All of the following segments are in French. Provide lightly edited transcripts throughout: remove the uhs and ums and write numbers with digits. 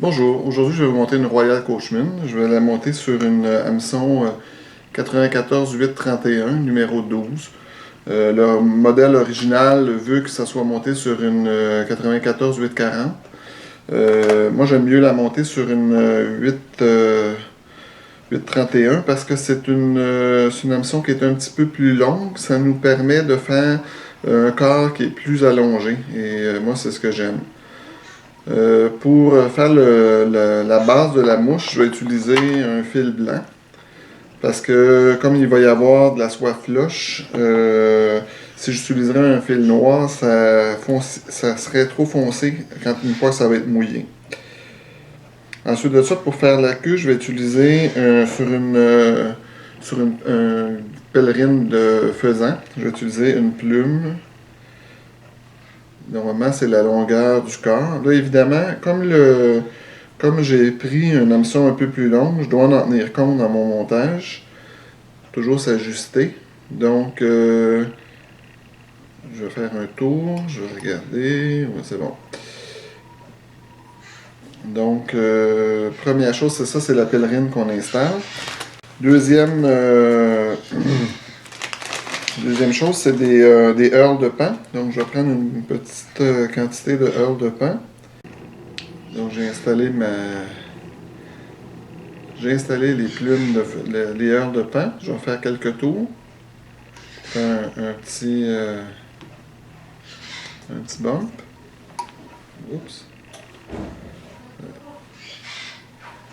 Bonjour, aujourd'hui je vais vous monter une Royal Coachman. Je vais la monter sur une hameçon 94-831, numéro 12. Le modèle original veut que ça soit monté sur une 94-840. Moi j'aime mieux la monter sur une 831 parce que c'est une hameçon qui est un petit peu plus longue. Ça nous permet de faire un corps qui est plus allongé et moi c'est ce que j'aime. Pour faire la base de la mouche, je vais utiliser un fil blanc. Parce que comme il va y avoir de la soie floche, si j'utiliserais un fil noir, ça serait trop foncé une fois que ça va être mouillé. Ensuite de ça, pour faire la queue, je vais utiliser sur une pèlerine de faisan, je vais utiliser une plume. Normalement, c'est la longueur du corps. Là, évidemment, comme j'ai pris un hameçon un peu plus long, je dois en tenir compte dans mon montage. Toujours s'ajuster. Donc, je vais faire un tour. Je vais regarder. Ouais, c'est bon. Donc, première chose, c'est ça, c'est la pèlerine qu'on installe. Deuxième chose, c'est des heurles de pain. Donc, je vais prendre une petite quantité de heurles de pain. Donc, j'ai installé les plumes, les heurles de pain. Je vais faire quelques tours. Faire un petit bump. Oups.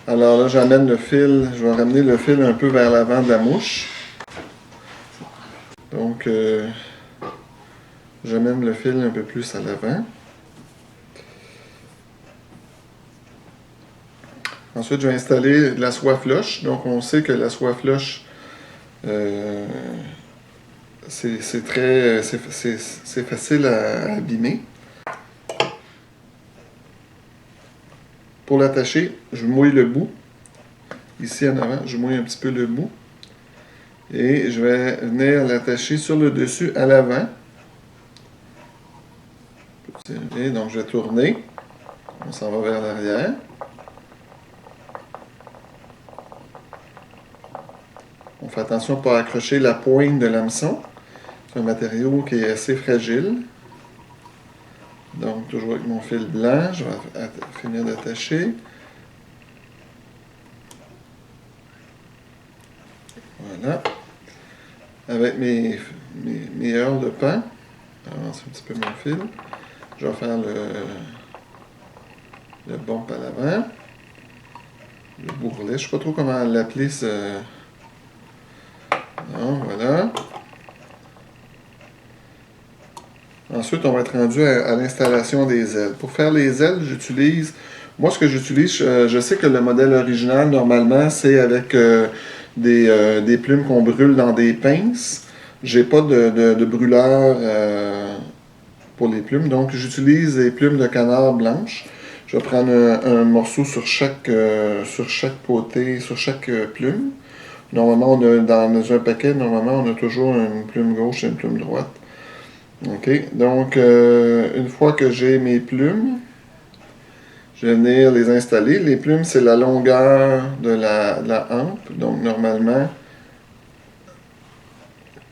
Alors là, j'amène le fil. Je vais ramener le fil un peu vers l'avant de la mouche. Donc, j'amène le fil un peu plus à l'avant. Ensuite, je vais installer de la soie floche. Donc, on sait que la soie floche, c'est facile à abîmer. Pour l'attacher, je mouille le bout. Ici en avant, je mouille un petit peu le bout. Et je vais venir l'attacher sur le dessus à l'avant. Donc, je vais tourner. On s'en va vers l'arrière. On fait attention pour accrocher la pointe de l'hameçon. C'est un matériau qui est assez fragile. Donc, toujours avec mon fil blanc, je vais finir d'attacher. Voilà. Avec mes heurles de pain, j'avance un petit peu mon fil. Je vais faire le bump à l'avant. Le bourrelet, je ne sais pas trop comment l'appeler. Non, voilà. Ensuite, on va être rendu à l'installation des ailes. Pour faire les ailes, moi ce que j'utilise, je sais que le modèle original, normalement, c'est avec des plumes qu'on brûle dans des pinces. J'ai pas de brûleur pour les plumes, donc j'utilise des plumes de canard blanches. Je vais prendre un morceau sur chaque côté, sur chaque plume. Normalement, dans un paquet, normalement, on a toujours une plume gauche et une plume droite. OK, donc une fois que j'ai mes plumes, je vais venir les installer. Les plumes, c'est la longueur de la hampe. Donc normalement,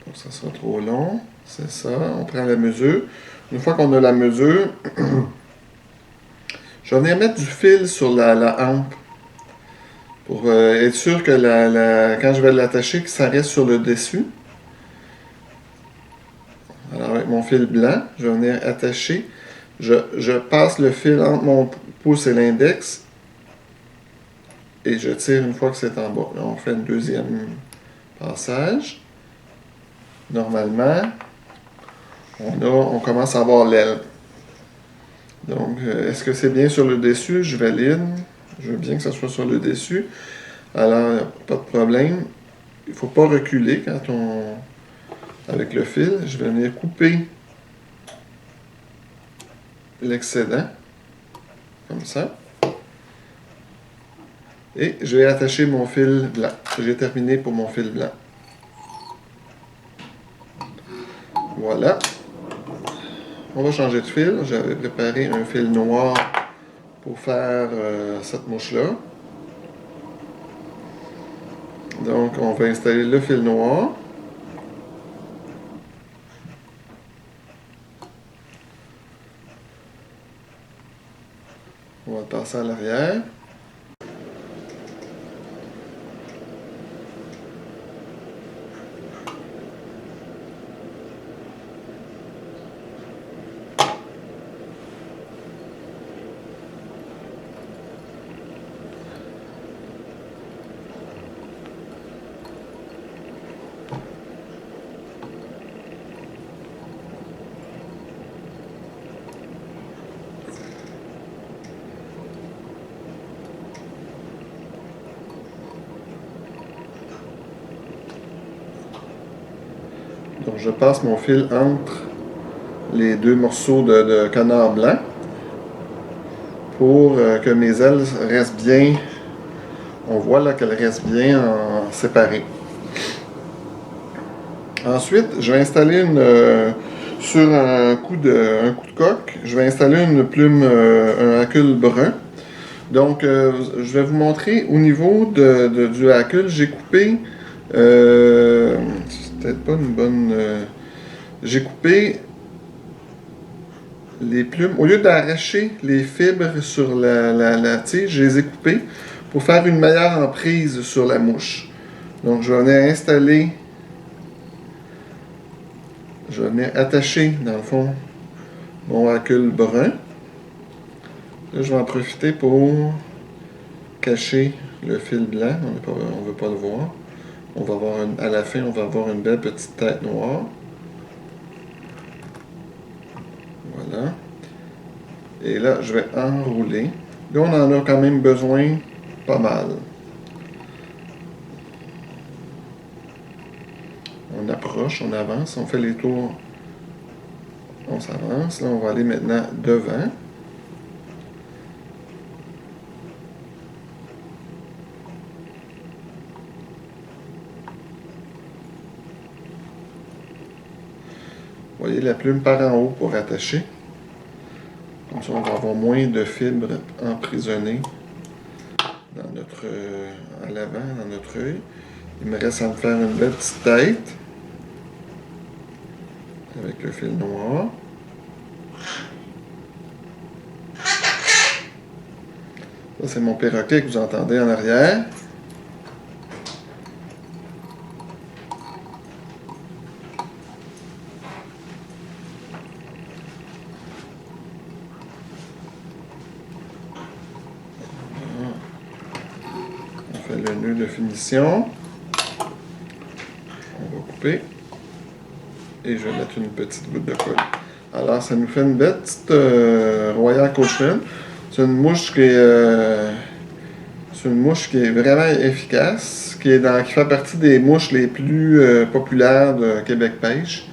pour que ça soit trop long, c'est ça. On prend la mesure. Une fois qu'on a la mesure, je vais venir mettre du fil sur la hampe pour être sûr que quand je vais l'attacher, que ça reste sur le dessus. Alors avec mon fil blanc, je vais venir attacher. Je passe le fil entre mon pouce et l'index et je tire une fois que c'est en bas. Là, on fait un deuxième passage. Normalement, on commence à avoir l'aile. Donc, est-ce que c'est bien sur le dessus? Je valide. Je veux bien que ça soit sur le dessus. Alors, pas de problème. Il ne faut pas reculer avec le fil. Je vais venir couper l'excédent. Comme ça. Et je vais attacher mon fil blanc. J'ai terminé pour mon fil blanc. Voilà. On va changer de fil. J'avais préparé un fil noir pour faire cette mouche-là. Donc, on va installer le fil noir. On va le passer à l'arrière. Donc, je passe mon fil entre les deux morceaux de canard blanc pour que mes ailes restent bien. On voit là qu'elles restent bien séparées. Ensuite, je vais installer sur un coup de coque, je vais installer une plume, un hacule brun. Donc, je vais vous montrer au niveau du hacule, j'ai coupé, c'est peut-être pas une bonne, j'ai coupé les plumes, au lieu d'arracher les fibres sur la tige, je les ai coupées pour faire une meilleure emprise sur la mouche. Donc, je vais venir installer, je vais venir attacher, dans le fond, mon hacule brun. Là, je vais en profiter pour cacher le fil blanc. On ne veut pas le voir. On va avoir à la fin, on va avoir une belle petite tête noire. Voilà. Et là, je vais enrouler. Là, on en a quand même besoin pas mal. On approche, on avance, on fait les tours. On s'avance. Là, on va aller maintenant devant. Vous voyez, la plume part en haut pour attacher. Comme ça, on va avoir moins de fibres emprisonnées dans notre, à l'avant, dans notre œil. Il me reste à me faire une belle petite tête avec le fil noir. Ça, c'est mon perroquet que vous entendez en arrière. On fait le nœud de finition. On va couper. Et je vais mettre une petite goutte de colle. Alors, ça nous fait une belle petite Royal Coachman. C'est une mouche qui est vraiment efficace, qui fait partie des mouches les plus populaires de Québec Pêche.